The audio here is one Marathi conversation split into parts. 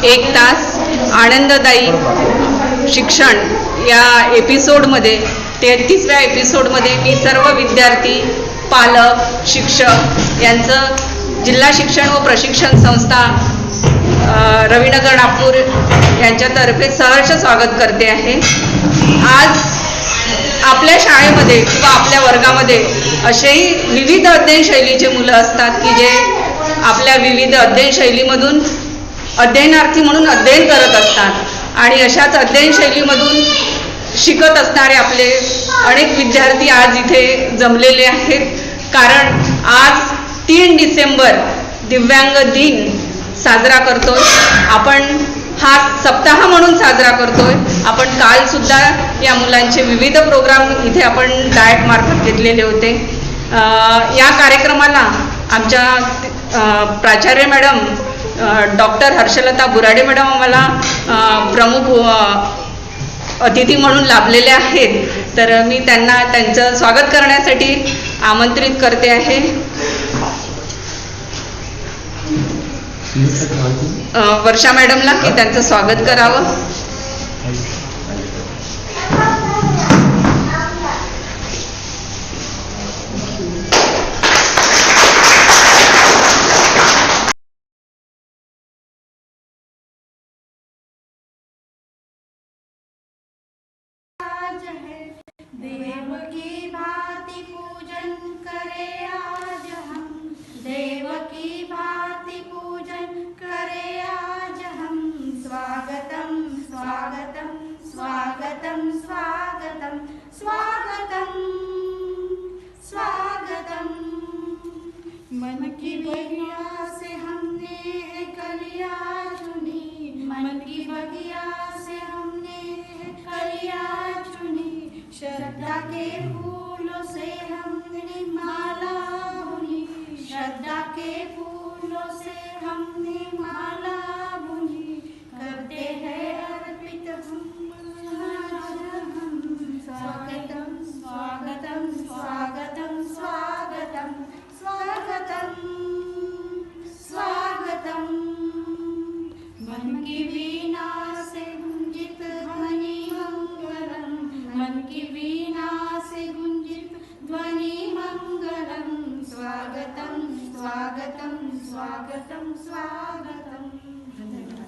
एक तास आनंददायी शिक्षण या एपिसोडमध्ये 33व्या एपिसोडमध्ये मी सर्व विद्यार्थी, पालक, शिक्षक यांचं जिल्हा शिक्षण व प्रशिक्षण संस्था रविनगर नागपूर यांच्यातर्फे सहर्ष स्वागत करते आहे. आज आपल्या शाळेमध्ये किंवा आपल्या वर्गामध्ये असेही विविध अध्ययन शैलीचे मुलं असतात की जे आपल्या विविध अध्ययन शैलीमधून अध्ययनार्थी म्हणून अध्ययन करत असतात आणि अशाच अध्ययन शैलीमधून शिकत असणारे आपले अनेक विद्यार्थी आज इथे जमलेले आहेत. कारण आज 3 डिसेंबर दिव्यांग दिन साजरा करतोय. आपण हा सप्ताह म्हणून साजरा करतोय. आपण काल सुद्धा या मुलांचे विविध प्रोग्राम इथे आपण डाएट मार्फत घेतलेले होते. या कार्यक्रमाला आमच्या प्राचार्य madam doctor Harshlata Burade madam आम्हाला प्रमुख अतिथी म्हणून लाभलेले आहेत. तर मी त्यांना त्यांचं स्वागत करण्यासाठी आमंत्रित करते आहे. वर्षा मॅडमला की त्यांचं स्वागत करावं. देव की भांति पूजन करे आज हम, देव की भांति पूजन करे आज हम. स्वागतम स्वागतम स्वागतम स्वागतम स्वागतम स्वागतम. मन की बगिया से हमने कलिया चुनी, मन की बगिया से हमने कलिया चुनी. श्रद्धा के फूलों से हमने माला बुनी, श्रद्धा के फूलों से हमने माला बुनी. करते हैं अर्पित हम स्वागतम स्वागतम स्वागतम स्वागतम स्वागतम स्वागतम. मन की वीणा से गुंजित ध्वनि मंगलम, मन की वीणा से गुंजित ध्वनि मंगलम. स्वागतम स्वागतम स्वागतम स्वागतम. धन्यवाद.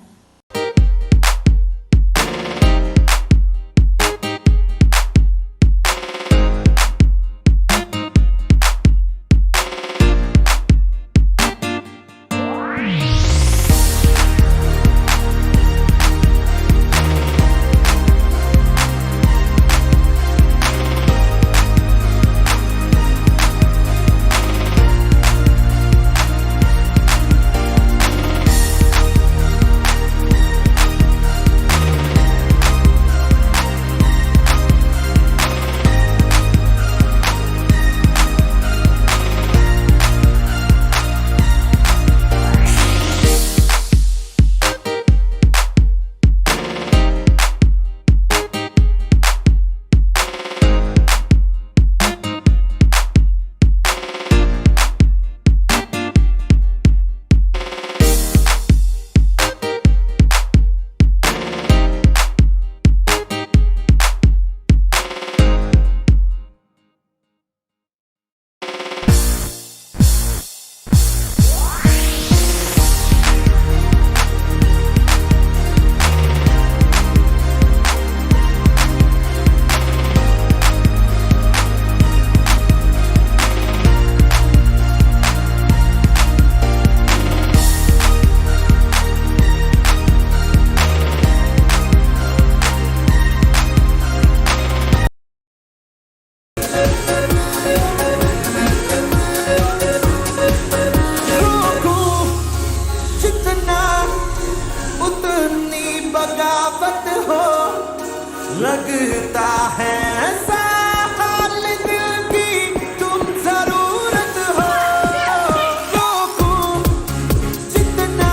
लगता है साल दिल की तुम जरूरत हो. रोकूं जितना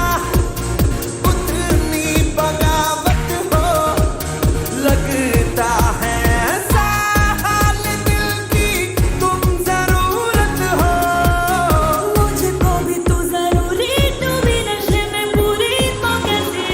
उतनी बगावत हो. लगता है साल दिल की तुम जरूरत हो. मुझको भी तू जरूरी, तू भी नशे में पूरी तो कैसी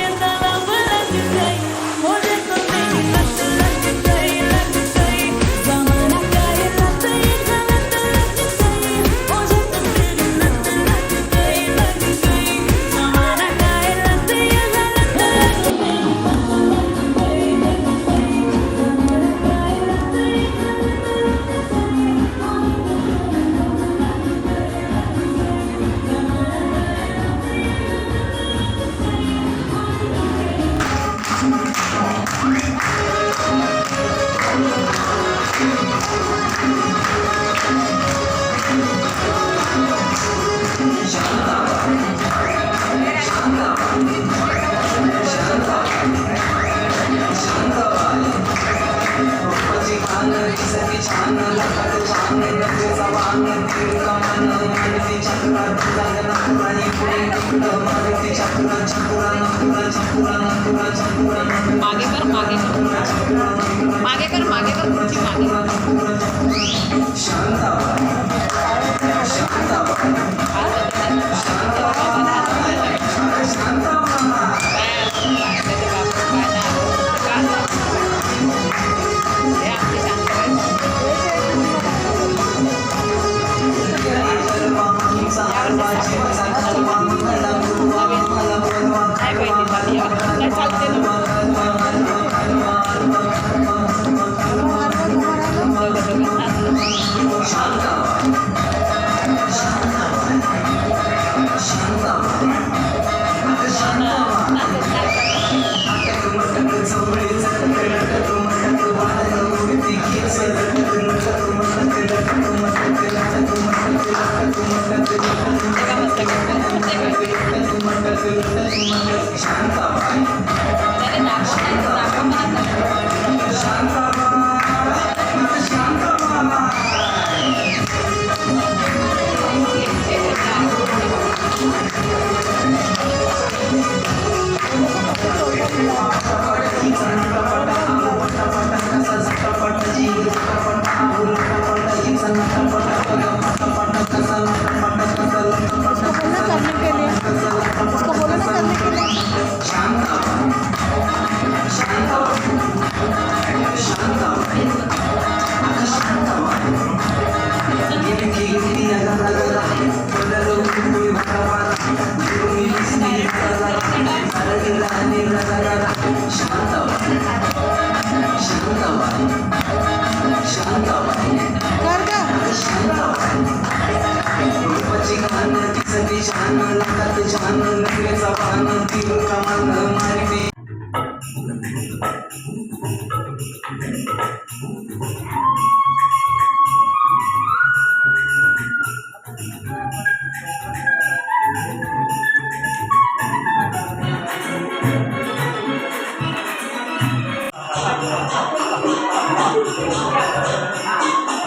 मागे कर मागे कर मागे कर मागे कर खुर्ची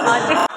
मागे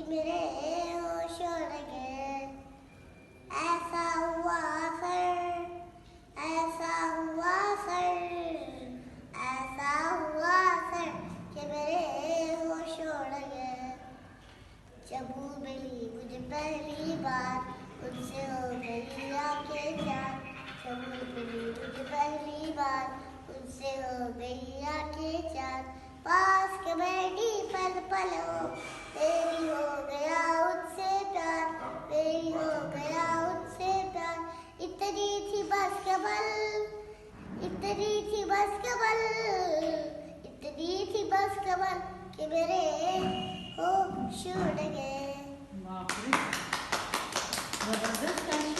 कि मेरे होश उड़ गए। ऐसा हुआ सर, ऐसा हुआ सर, ऐसा हुआ सर कि मेरे होश उड़ गए। जब वो मिली मुझे पहली बार, उनसे हो गई आंखें चार। जब वो मिली मुझे पहली बार, उनसे हो गई आंखें चार। पास के बैठी पल पल हो, तेरी हो गया उससे प्यार, तेरी हो गया उससे प्यार। इतनी थी बस कबल, इतनी थी बस कबल, इतनी थी बस कबल कि मेरे होश उड़ गए। बापरे, जबरदस्त आहे.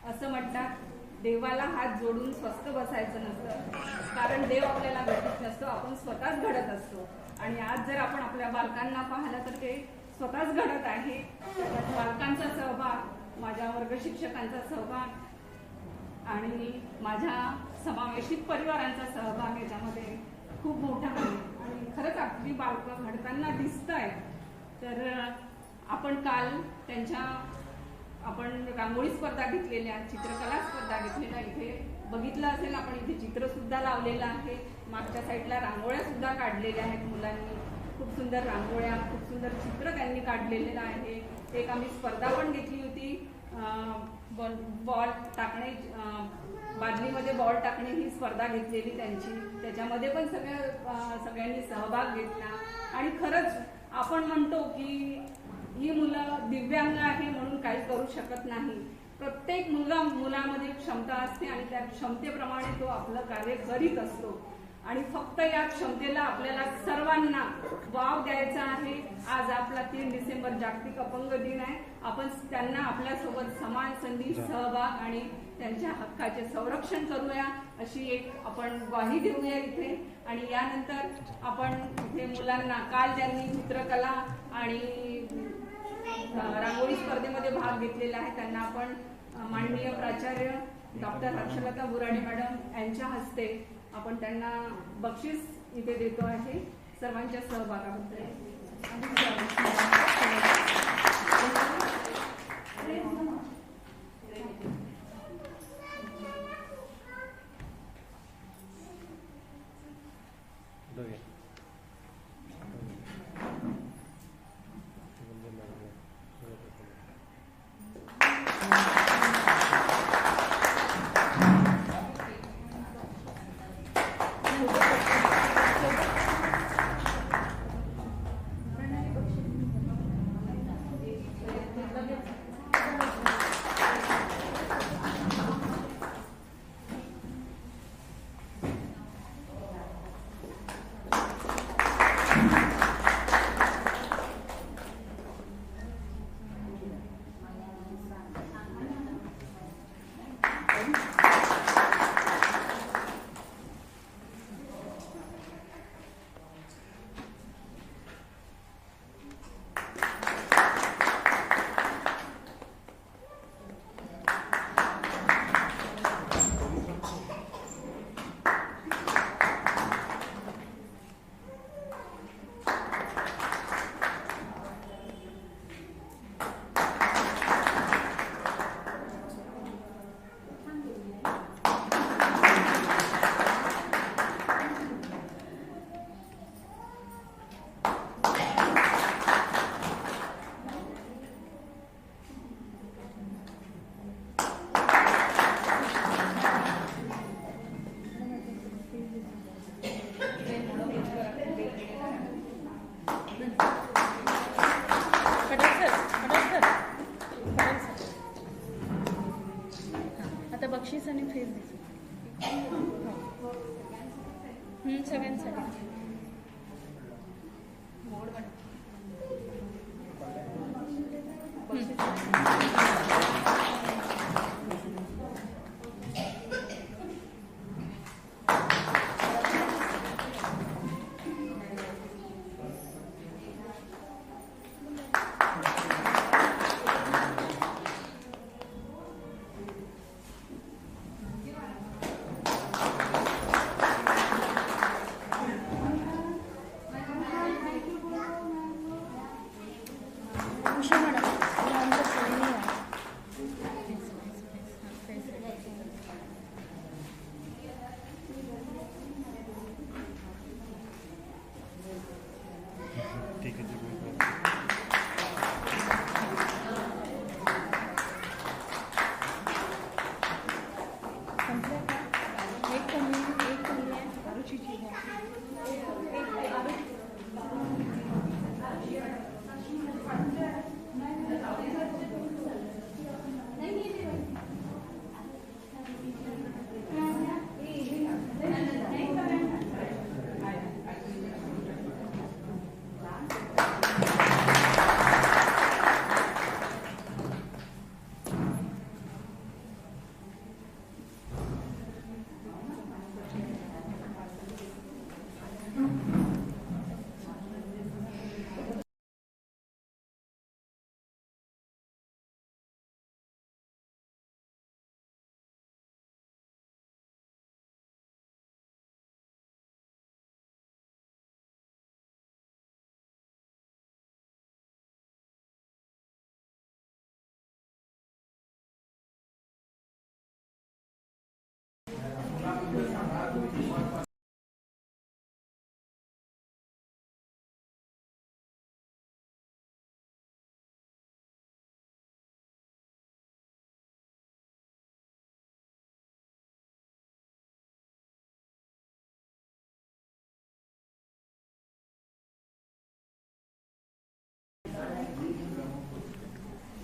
असं म्हणतात देवाला हात जोडून स्वस्थ बसायचं नसतं, कारण देव आपल्याला घडत नसतो, आपण स्वतःच घडत असतो. आणि आज जर आपण आपल्या बालकांना पाहिलं तर ते स्वतःच घडत आहे. त्यात बालकांचा सहभाग, माझ्या वर्ग शिक्षकांचा सहभाग आणि माझ्या समावेशित परिवारांचा सहभाग याच्यामध्ये खूप मोठा आहे. आणि खरंच आपली बालकं घडताना दिसत आहेत. तर आपण काल त्यांच्या आपण रांगोळी स्पर्धा घेतलेल्या, चित्रकला स्पर्धा घेतलेल्या इथे बघितलं असेल आपण. इथे चित्र सुद्धा लावलेलं आहे, मागच्या साईडला रांगोळ्या सुद्धा काढलेल्या आहेत मुलांनी. खूप सुंदर रांगोळ्या, खूप सुंदर चित्र त्यांनी काढलेलं आहे. एक आम्ही स्पर्धा पण घेतली होती, बॉल टाकणे, बादलीमध्ये बॉल टाकणे ही स्पर्धा घेतलेली त्यांची. त्याच्यामध्ये पण सगळ्यांनी सहभाग घेतला. आणि खरंच आपण म्हणतो की ही मुलं दिव्यांग आहे म्हणून काही करू शकत नाही. प्रत्येक मुलामध्ये क्षमता असते आणि त्या क्षमतेप्रमाणे तो आपलं कार्य करीत असतो. आणि फक्त या क्षमतेला आपल्याला सर्वांना वाव द्यायचा आहे. आज आपला 3 डिसेंबर जागतिक अपंग दिन आहे. आपण त्यांना आपल्यासोबत समान संधी, सहभाग आणि त्यांच्या हक्काचे संरक्षण करूया अशी एक आपण ग्वाही देऊया इथे. आणि यानंतर आपण इथे मुलांना काल ज्यांनी चित्रकला आणि रांगोळी स्पर्धेमध्ये भाग घेतलेला आहे त्यांना आपण माननीय प्राचार्य डॉक्टर हर्षलता बुराडे मॅडम यांच्या हस्ते आपण त्यांना बक्षीस इथे देतो आहे सर्वांच्या सहभागाबद्दल. बक्षीस आणि फेस सगळ्यांसाठी उषा मॅडम आमचं फोन आहे. ठीक आहे. संपलं का? एक कमी आहे आरुषीची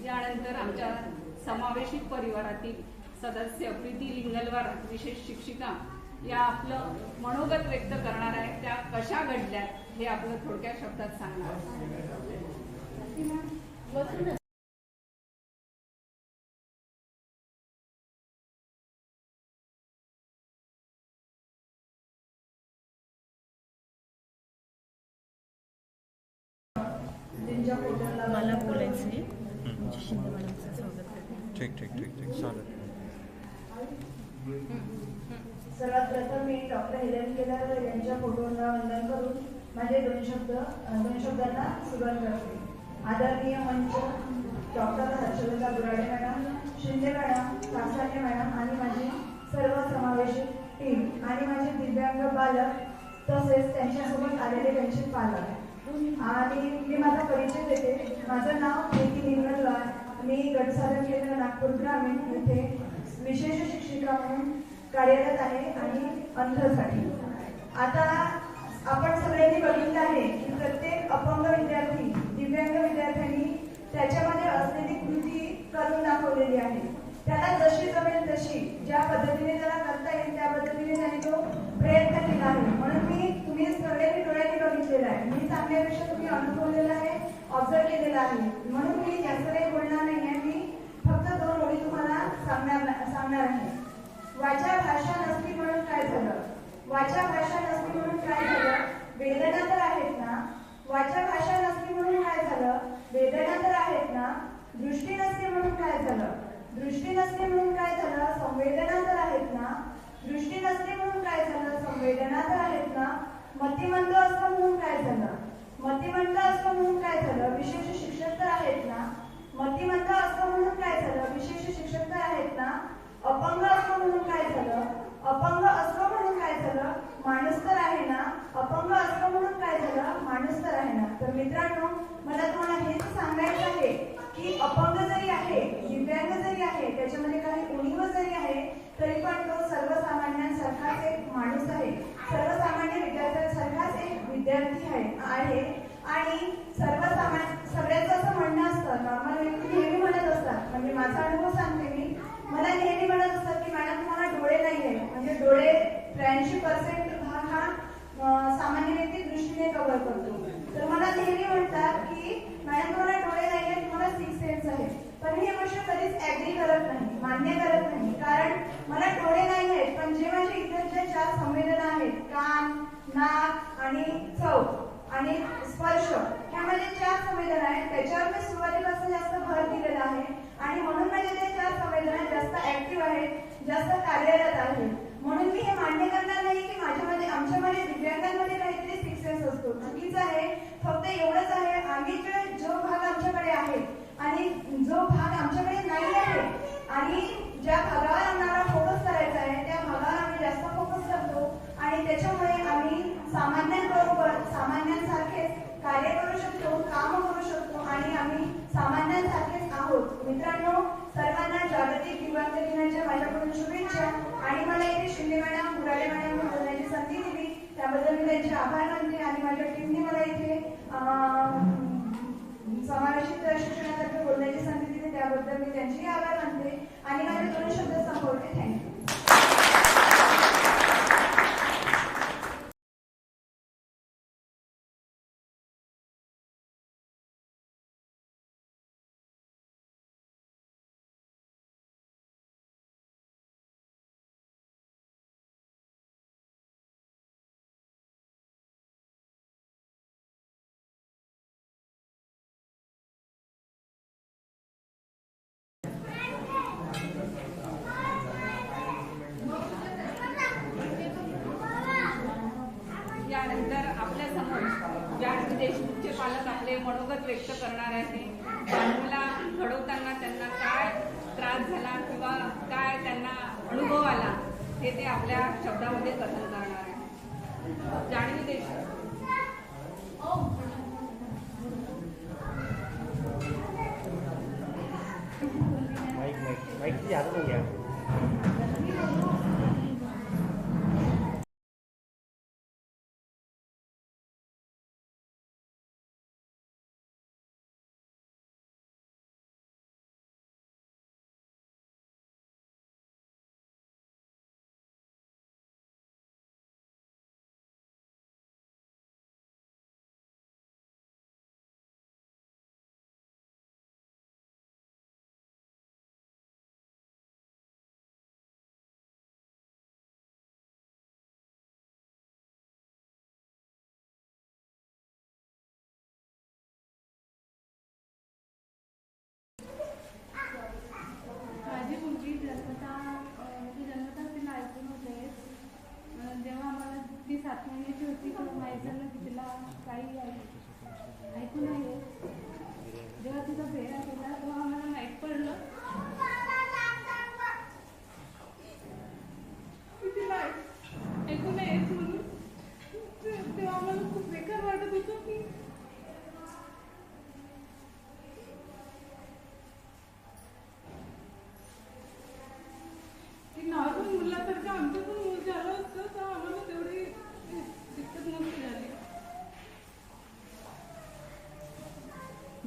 यानंतर आमच्या समावेशित परिवारातील सदस्य प्रीती लिंगलवार विशेष शिक्षिका या आपलं मनोगत व्यक्त करणार आहेत. त्या कशा घडल्यात हे आपलं थोडक्या शब्दात सांगणार. मला बोलायचं आहे. शिंदे मॅडमचं स्वागत करते. ठीक चालेल. सर्वात प्रथम मी डॉक्टर हेलेन केलर यांच्या फोटोंना वंदन करून माझे दोन शब्दांना सुरुवात करते. आदरणीय मंच doctor Harshlata Burade madam, Shinde madam, Kasane madam आणि माझी सर्व समावेशित टीम आणि माझे दिव्यांग बालक तसेच त्यांच्यासोबत आलेले त्यांचे पालक आणि मी माझा परिचय देते. माझं नाव प्रीती लिंगलवार. मी गटसाधन केंद्र नागपूर ग्रामीण येथे विशेष शिक्षिका म्हणून कार्यरत आहे आणि अंधसाठी. आता आपण सगळ्यांनी बघितलं आहे की प्रत्येक अपंग विद्यार्थी दिव्यांग विद्यार्थ्यांनी त्याच्यामध्ये असलेली कृती करून दाखवलेली आहे. त्याला जशी जमेल तशी ज्या पद्धतीने त्याला करता येईल त्या पद्धतीने त्याने तो प्रयत्न केला आहे. म्हणून तुम्ही सगळ्यांनी डोळ्यांनी बघितलेला आहे. मी सांगण्यापेक्षा तुम्ही अनुभवलेला आहे, ऑब्झर्व केलेला आहे. म्हणून मी जास्त काही बोलणार नाही आहे. मी फक्त दोन ओळी तुम्हाला सांगणार आहे. वाचा भाषा नसली म्हणून काय झालं? वाचा भाषा नसली म्हणून काय झालं? वेदना तर आहेत ना. वाचा भाषा नसली म्हणून काय झालं? वेदना तर आहेत ना. दृष्टी नसली म्हणून काय झालं? दृष्टी नसली म्हणून काय झालं? संवेदना तर आहेत ना. दृष्टी नसली म्हणून काय झालं? संवेदना तर आहेत ना. मतिमंद असलं म्हणून काय झालं? मतिमंद असलं म्हणून काय झालं? विशेष शिक्षक तर आहेत ना. मतिमंद असलं म्हणून काय झालं? विशेष शिक्षक तर आहेत ना. अपंग असलं म्हणून काय झालं? अपंग असलं म्हणून काय झालं? माणूस तर आहे ना. अपंग असलं म्हणून काय झालं? माणूस तर आहे ना. तर मित्रांनो, मला तुम्हाला हेच सांगायचं आहे की अपंग जरी आहे, दिव्यांग जरी आहे, त्याच्यामध्ये काही उणीव जरी आहे, तरी पण तो सर्वसामान्यांसारखाच एक माणूस आहे. सर्वसामान्य विद्यार्थ्यांसारखाच एक विद्यार्थी आहे आणि सगळ्यांचं असं म्हणणं असतं, नॉर्मल व्यक्ती नेहमी म्हणत असतात, म्हणजे माझा अनुभव सांगते मी, मला नेहमी म्हणत असतात की मॅडम तुम्हाला डोळे नाही आहेत. म्हणजे डोळे 83% भाग हा सामान्य व्यक्ती दृष्टीने कव्हर करतो. तर मला नेहमी म्हणतात की मॅडम तुम्हाला डोळे नाही आहेत, तुम्हाला 6 सेन्स आहे. पण ही गोष्ट कधीच ऍग्री करत नाही, मान्य करत नाही. कारण मला डोळे नाही आहेत, पण जे माझे इतर 4 संवेदना आहेत, कान, नाक आणि चव आणि स्पर्श, ह्या माझ्या 4 संवेदना आहेत. त्याच्यावर मी सुरुवातीपासून जास्त भर दिलेला आहे आणि म्हणून माझ्या त्या 4 संवेदना जास्त ऍक्टिव्ह आहेत, जास्त कार्यरत आहेत. म्हणून मी हे मान्य करणार नाही की आमच्यामध्ये दिव्यांगांमध्ये काहीतरी 6 सेन्स असतो. चुकीचं आहे. फक्त एवढंच आहे, आम्ही जो भाग आमच्याकडे आहे करू शकतो, काम करू शकतो आणि आम्ही सामान्यांसारखेच आहोत. मित्रांनो, सर्वांना जागतिक दिव्यांग दिनाच्या माझ्याकडून शुभेच्छा. आणि मला इथे शिंदे मॅडम, मुराडे मॅडम बोलण्याची संधी दिली त्याबद्दल मी त्यांचे आभार मानते. आणि माझ्या टीमने मला इथे समावेशित शिक्षणातर्फे बोलण्याची संधी दिली त्याबद्दल मी त्यांचेही आभार मानते आणि माझे 2 शब्द संपवते. थँक्यू. यानंतर आपल्या समोर जानवी देशमुखचे पालक आपले मनोगत व्यक्त करणार आहेत. जानवीला घडवताना त्यांना काय त्रास झाला किंवा काय त्यांना अनुभव आला हे ते आपल्या शब्दामध्ये कथन करणार आहे. जानवी देशमुख. माईक की हातात नाही घ्या. माझी मुलगी जन्मता तिला ऐकून होते. जेव्हा आम्हाला ती 7 महिन्याची होती तेव्हा माहीत झालं की तिला काही ऐकू नाही येत. जेव्हा तिचा फेरा केला तेव्हा आम्हाला माहीत पडलं की तिला ऐकू नाही येत म्हणून. तेव्हा आम्हाला खूप बेकार वाटत होतं की नॉर्मल मुलासारखं आमचं पण मूल झालं असतं तर आम्हाला तेवढी दिक्कत नसती झाली.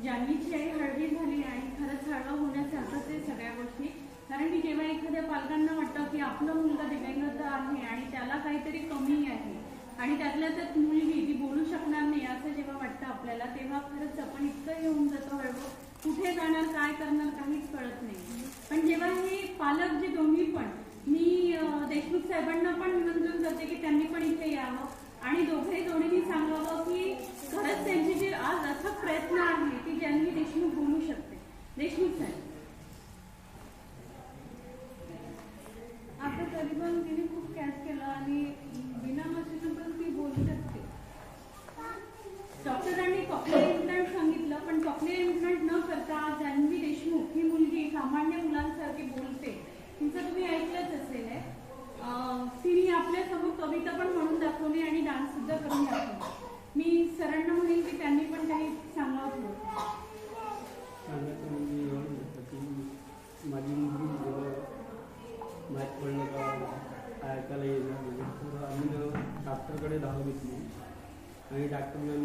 जानवीची आई हळवी झाली आणि खरंच हळवा होण्याचे असंच आहे सगळ्या गोष्टी. कारण की जेव्हा एखाद्या पालकांना वाटतं की आपला मुलगा दिव्यांग आहे आणि त्याला काहीतरी कमी आहे आणि त्यातल्या त्यात मुलगी ती बोलू शकणार नाही असं जेव्हा वाटतं आपल्याला, तेव्हा खरंच आपण इतकं येऊन जातो हळवं, कुठे जाणार काय करणार काहीच कळत नाही. पण जेव्हा हे पालक जे दोन्ही पण, मी देशमुख साहेबांना पण निमंत्रण करते की त्यांनी पण इथे यावं आणि दोन्हींनी सांगावं की खरंच त्यांचे जे आज अथक प्रयत्न आहे की ज्यांनी देशमुख बोलू शकते. देशमुख साहेब. आता तरी पण तिने खूप कॅच केलं आणि बिना मशीन पण ती बोलू शकते. डॉक्टरांनी कॉक्लिअर इम्प्लांट सांगितलं पण कॉक्लिअर इम्प्लांट न करता जानवी देशमुख ही मुलगी सामान्य मुलांसारखी बोलते. तिचं तुम्ही ऐकलंच असेल आहे. तिने आपल्यासमोर कविता पण म्हणून दाखवली आणि डान्स सुद्धा करून दाखवला. मी सरांना म्हणेन की त्यांनी पण काही सांगावं. माझी मुलगी माहीत पडलं का ऐकायला येणार म्हणजे थोडं आम्ही डॉक्टरकडे धाव घेतली आणि डॉक्टरने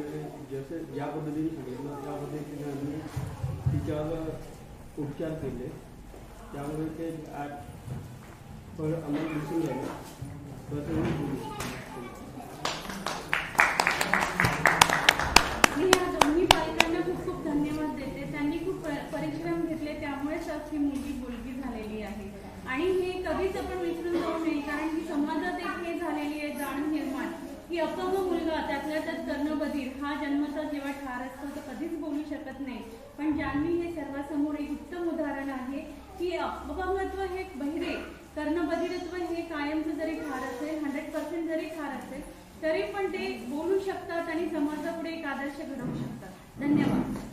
जसं ज्या पद्धतीने सांगितलं त्या पद्धतीने आम्ही तिच्यावर उपचार केले. त्यामुळे ते आम्हाला दिसून झालं तसं मी या दोन्ही पालकांना खूप खूप धन्यवाद देते. त्यांनी खूप परिश्रम घेतले त्यामुळेच आज ही मुलगी बोलकी झालेली आहे. आणि हे कधीच आपण विसरून जाऊ नये कारण की समाजात एक हे झालेली आहे जाणीव निर्माण की अपंग मुलगा त्यातल्या त्यात कर्णबधीर हा जन्मता जेव्हा ठार असतो तर कधीच बोलू शकत नाही. पण जानवी हे सर्वांसमोर एक उत्तम उदाहरण आहे की अपंगत्व हे बहिरे, कर्णबधिरत्व हे कायमचं जरी ठार असेल, 100% जरी ठार असेल तरी पण ते बोलू शकतात आणि समाजापुढे एक आदर्श घडवू शकतात. धन्यवाद.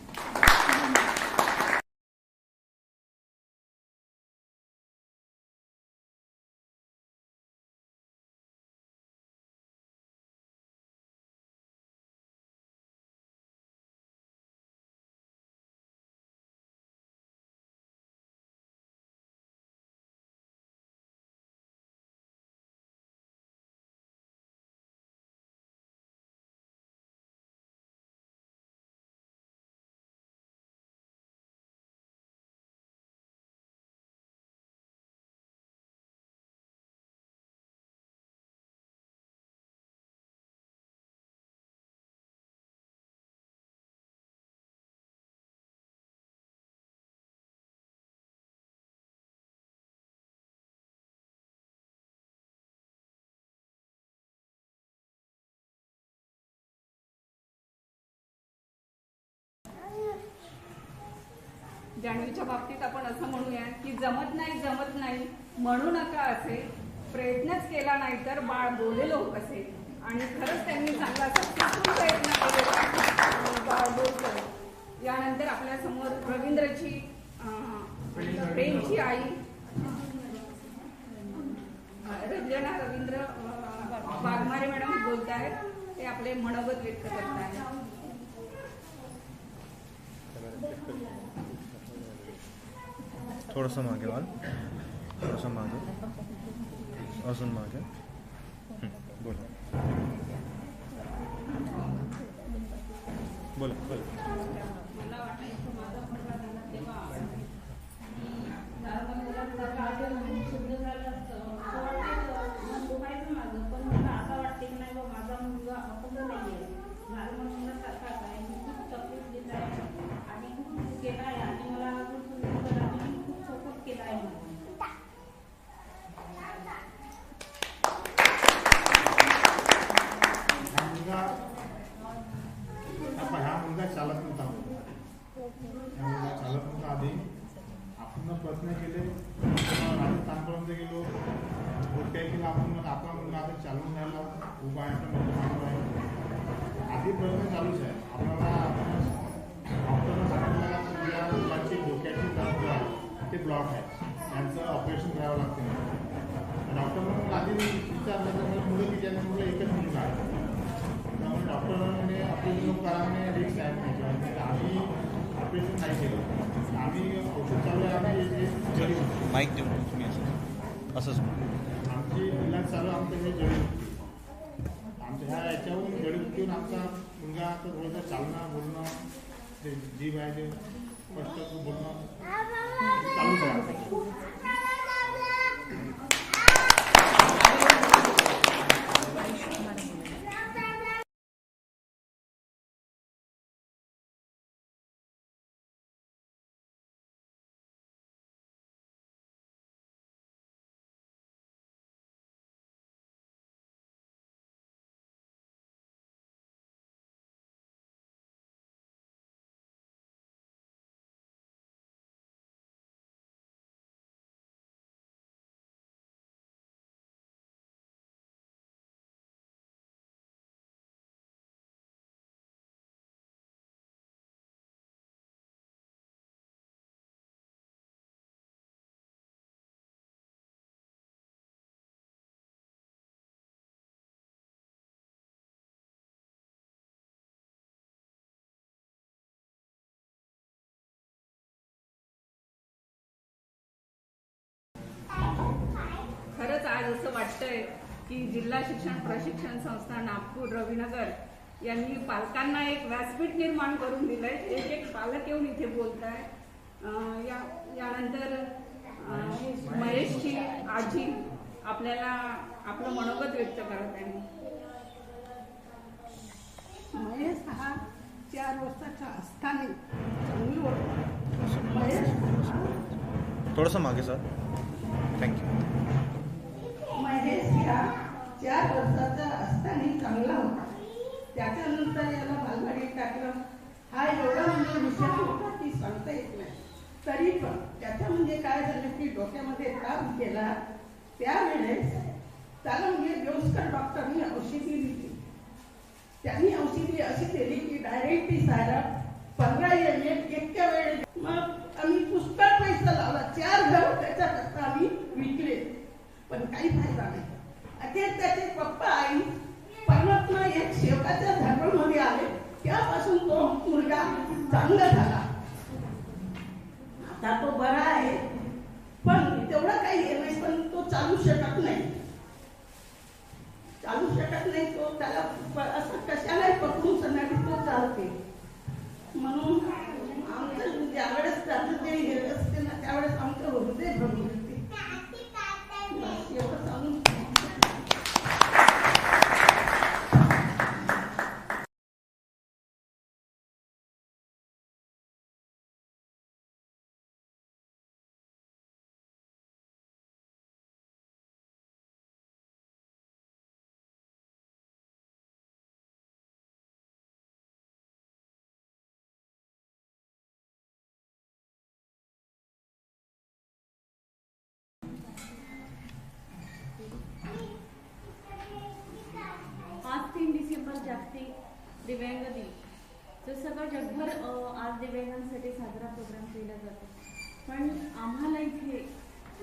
जान्हवीच्या बाबतीत आपण असं म्हणूया की जमत नाही म्हणू नका असे, प्रयत्नच केला नाही तर बाळ बोलेलो कसे. आणि खरंच त्यांनी चांगला सक्सेसफुल प्रयत्न केलेला बाळ बोलतोय. यानंतर आपल्या समोर रवींद्रची प्रेमची आई रंजना रवींद्र वाघमारे मॅडम बोलत आहेत. ते आपले मनोगत व्यक्त करत आहेत. थोडंसं मागे वाल, थोडंसं मागे, अजून मागे. बोला बोला बोला. मला वाटायचं माझा मुलगा झाला तेव्हा माझ्या मुलाचं शुद्ध झालं असतं असं वाटायचं, मन दुखायचं माझं. पण मला असं वाटते की नाही बा माझा मुलगा अपंग नाही आहे, लहान मुलासारखाच आहे. मी खूप तकलीफ देत आहे आणि खूप केला आहे आणि मला अजून सुंदर आणि खूप सपोर्ट केला आहे मला. हा मुलगा चालत नव्हता. हा मुलगा चालत नव्हता आधी. आपण प्रयत्न केले, राजस्थानपर्यंत गेलो, खूप काही केलं आपण. मग आपला मुलगा आता चालून राहिला, उभा आहे, चालू आहे. आधी प्रयत्न चालूच आहे. आपल्याला डॉक्टरनं सांगितलं की या मुलाची डोक्याची नस आहे ते ब्लॉक आहे, त्यांचं ऑपरेशन करावं लागते. डॉक्टरनं मग आधी विचारलं तर मला मुलं की ज्यांना मुलं एकच मुलगा आहे. त्यामुळे डॉक्टरांनी ऑपरेशन कराने रिक्स आहे नाही. आम्ही ऑपरेशन नाही केलं. आम्ही औषध चालू आहे. आम्ही माईक देऊन तुम्ही असंच आमची इलाज चालू आमचं हे जडीबुट्टी. आमच्या ह्या याच्यावरून जडीबुट्टीवरून आमचा मुलगा आता थोडंसं चालणं बोलणं ते जीभ आहे ते स्पष्ट बोलणं चालूच आहे. खरंच आज असं वाटतंय की जिल्हा शिक्षण प्रशिक्षण संस्था नागपूर रविनगर यांनी पालकांना एक व्यासपीठ निर्माण करून दिलंय. एक एक पालक येऊन इथे बोलत आहे. यानंतर महेशची आजी आपल्याला आपलं मनोगत व्यक्त करत आहे. महेश हा 4 वर्षाचा असताना चांगली होता. महेश थोडंसं मागे सर. थँक्यू. महेश ह्या 4 वर्षाचा असताना चांगला होता. त्याच्यानंतर याला बालवाडीत टाकलं. हा एवढा म्हणजे विषय होता की सांगता येत नाही. तरी पण त्याच्या म्हणजे काय झालं की डोक्यामध्ये त्रास गेला. त्यावेळेस त्याला म्हणजे देवस्कर डॉक्टरनी औषधी दिली. त्यांनी औषधी अशी दिली की डायरेक्ट ती सारं 15 ml एका वेळेस. मग आम्ही पुष्कळ पैसा लावला. 4 घर त्याच्याकरता आम्ही विकले, पण काही फायदा नाही. अखेर त्याचे पप्पा आई परमात्मा एक सेवकाच्या धर्मामध्ये आले. त्यापासून तो मुलगा चांगला झाला. आता तो बरा आहे, पण तेवढं काही हे नाही. पण तो चालू शकत नाही. तो त्याला असं कशालाही पकडून सणारी तो चालते. म्हणून आमचं ज्यावेळेस त्याचं जे हे असते ना त्यावेळेस आमचं हृदय भरून येते. एवढं सांगून दिव्यांग दिन, तर सगळं जगभर आज दिव्यांगांसाठी साजरा प्रोग्राम केला जातो. पण आम्हाला इथे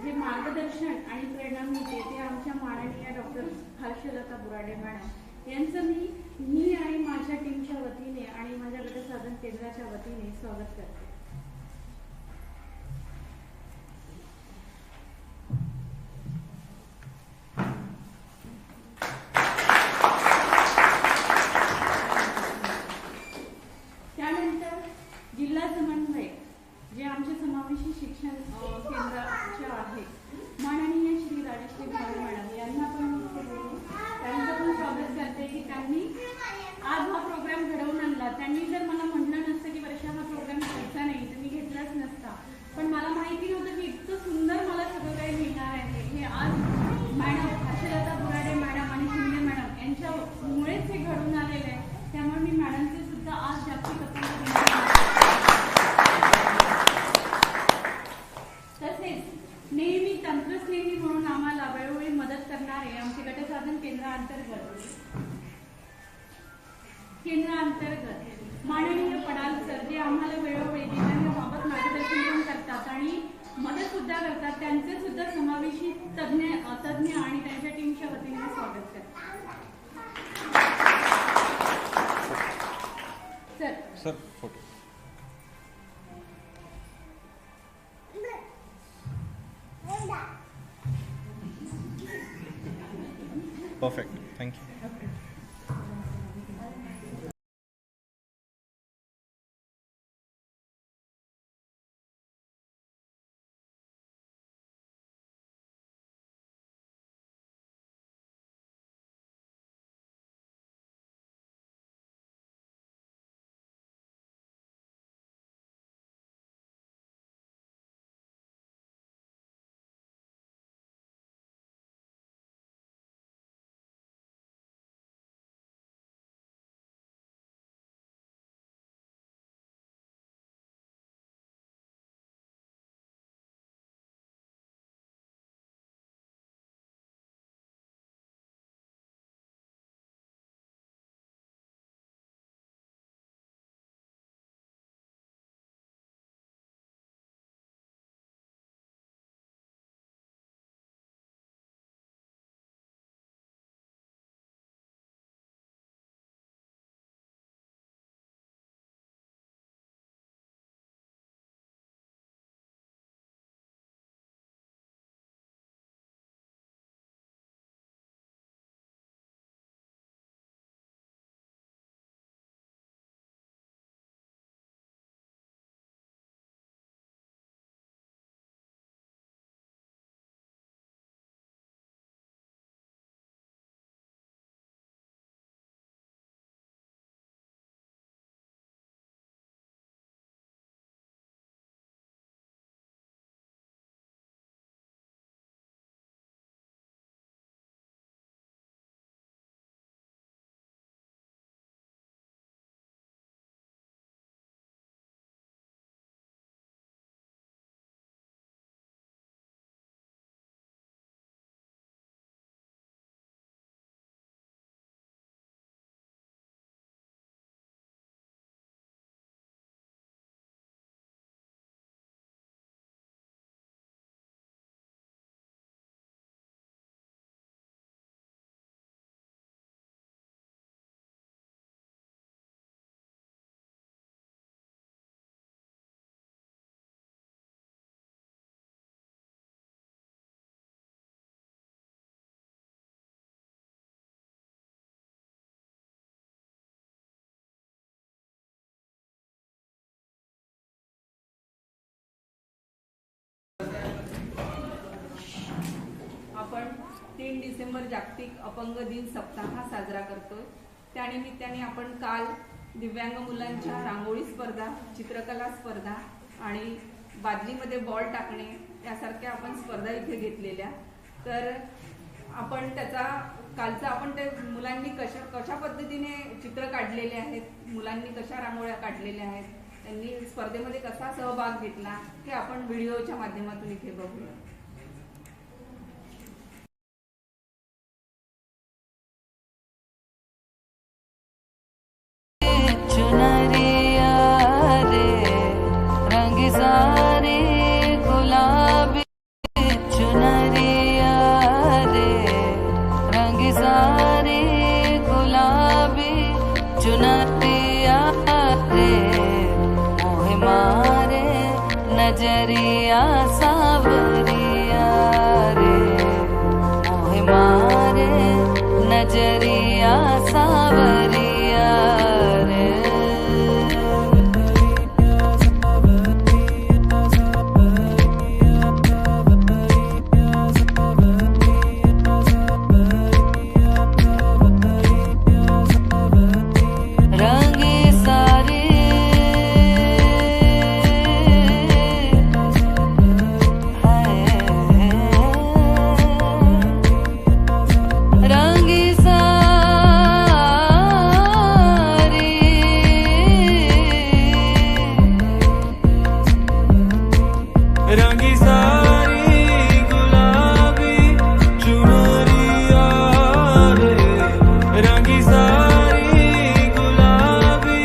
जे मार्गदर्शन आणि प्रेरणा मिळते ते आमच्या माननीय डॉक्टर हर्षलता बुराडे मॅडम यांचं मी आणि माझ्या टीमच्या वतीने आणि माझ्या गटसाधन केंद्राच्या वतीने स्वागत करते. त्यानंतर जिल्हा समन्वयक जे आमचे समावेशी शिक्षण केंद्राचे आहेत माननीय श्री राजश्री भावे मॅडम यांना पण मी इथे बोलून त्यांचं पण स्वागत करते की त्यांनी आज हा प्रोग्राम घडवून आणला. त्यांनी जर मला म्हटलं नसतं की वर्षा हा प्रोग्राम घ्यायचा नाही तर मी घेतलाच नसता. पण मला माहिती नव्हतं की इतकं सुंदर मला सगळं काही मिळणार आहे. हे आज मॅडम हर्षलता बुराडे मॅडम आणि शिंदे मॅडम यांच्यामुळेच हे घडून आलेलं आहे. त्यामुळे मी मॅडमचे सुद्धा आज जागतिक अपंग तसेच नेहमी तंत्रस्नेही म्हणून आम्हाला वेळोवेळी मदत करणारे आमचे गटसाधन केंद्रांतर्गत माननीय पडाल सर जे आम्हाला वेळोवेळी दिव्यांगाबाबत मार्गदर्शन पण करतात आणि मदत सुद्धा करतात. त्यांचे सुद्धा समावेशी तज्ञ आणि त्यांच्या टीमच्या वतीने स्वागत करतात. Sir photo. Perfect, thank you. आपण 3 डिसेंबर जागतिक अपंग दिन सप्ताह साजरा करतोय. त्यानिमित्ताने आपण काल दिव्यांग मुलांच्या रांगोळी स्पर्धा, चित्रकला स्पर्धा आणि बादलीमध्ये बॉल टाकणे यासारख्या आपण स्पर्धा इथे घेतलेल्या. तर आपण त्याचा कालचा आपण ते मुलांनी कशा पद्धतीने चित्र काढलेले आहेत, मुलांनी कशा रांगोळ्या काढलेल्या आहेत, त्यांनी स्पर्धेमध्ये कसा सहभाग घेतला हे आपण व्हिडिओच्या माध्यमातून इथे बघूया. नजरिया सावरिया रे मोहे मारे नजरिया सावरिया रे रंगी सारी रंगी सारी रंगी सारी गुलाबी चुनरिया रे रंगी सारी गुलाबी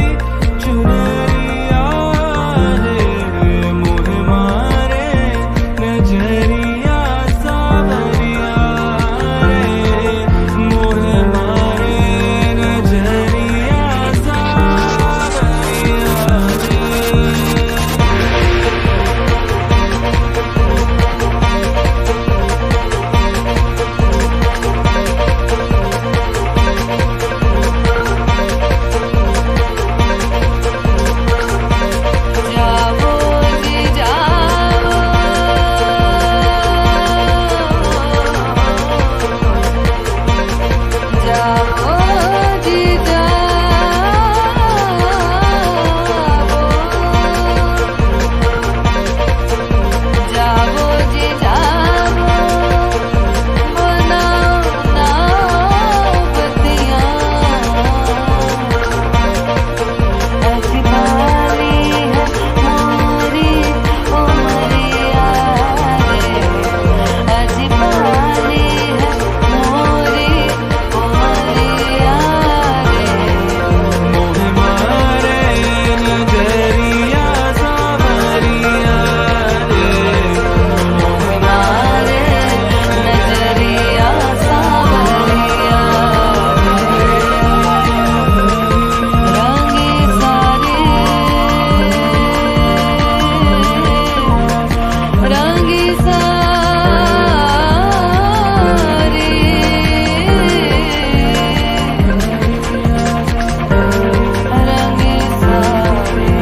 चुनरिया रे मोहे मारे नजरिया सावरिया रे मोहे मारे नजरिया सावरिया रे जाओ जी जाओ जाओ जी जाओ जी जाओ बनाओ नावतियाँ ऐसी बाली है मोरी उमरिया रे ऐसी बाली है मोरी उमरिया रे मोहे मारे नजरिया सावरिया रे मोहे मारे नजरिया सावरिया रंगी सारी रंगी सारी रंगी सारी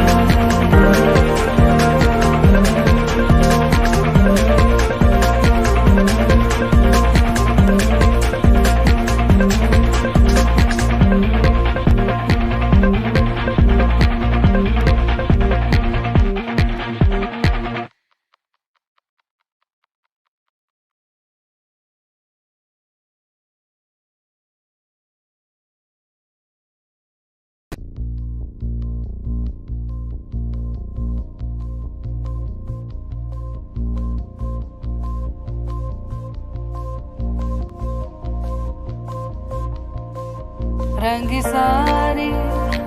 रंगी सारी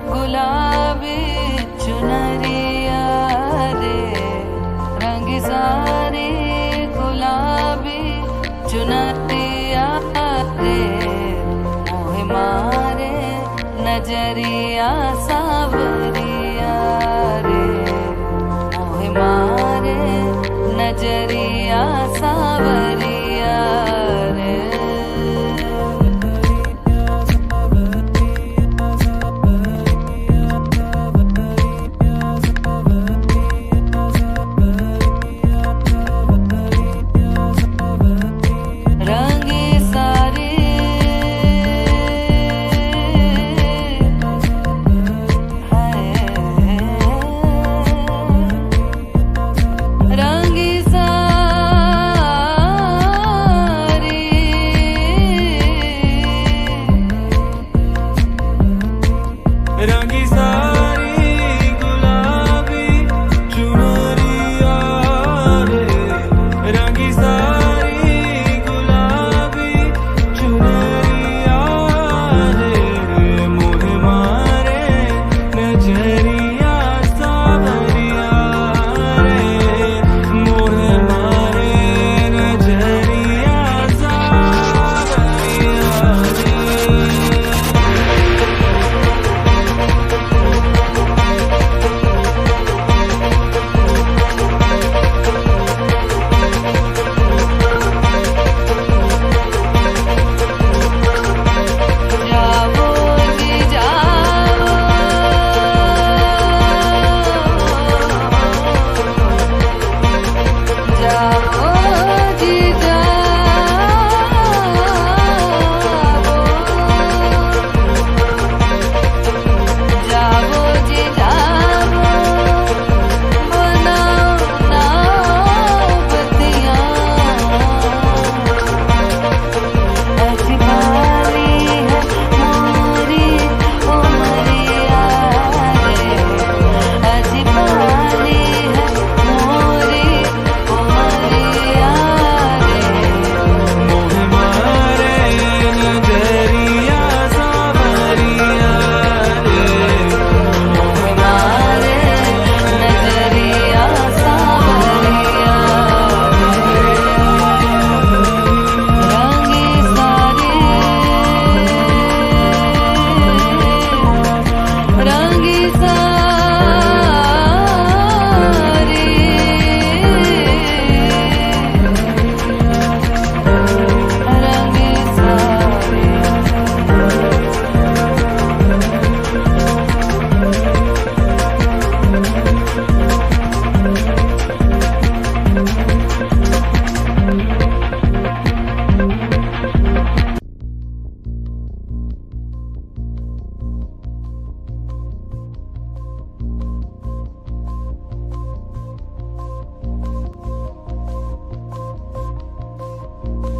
गुलाबी चुनरिया रे रंगी सारी गुलाबी चुनरिया रे मोहे मारे नजरिया सावरिया रे मोहे मारे नजरिया सावरिया रे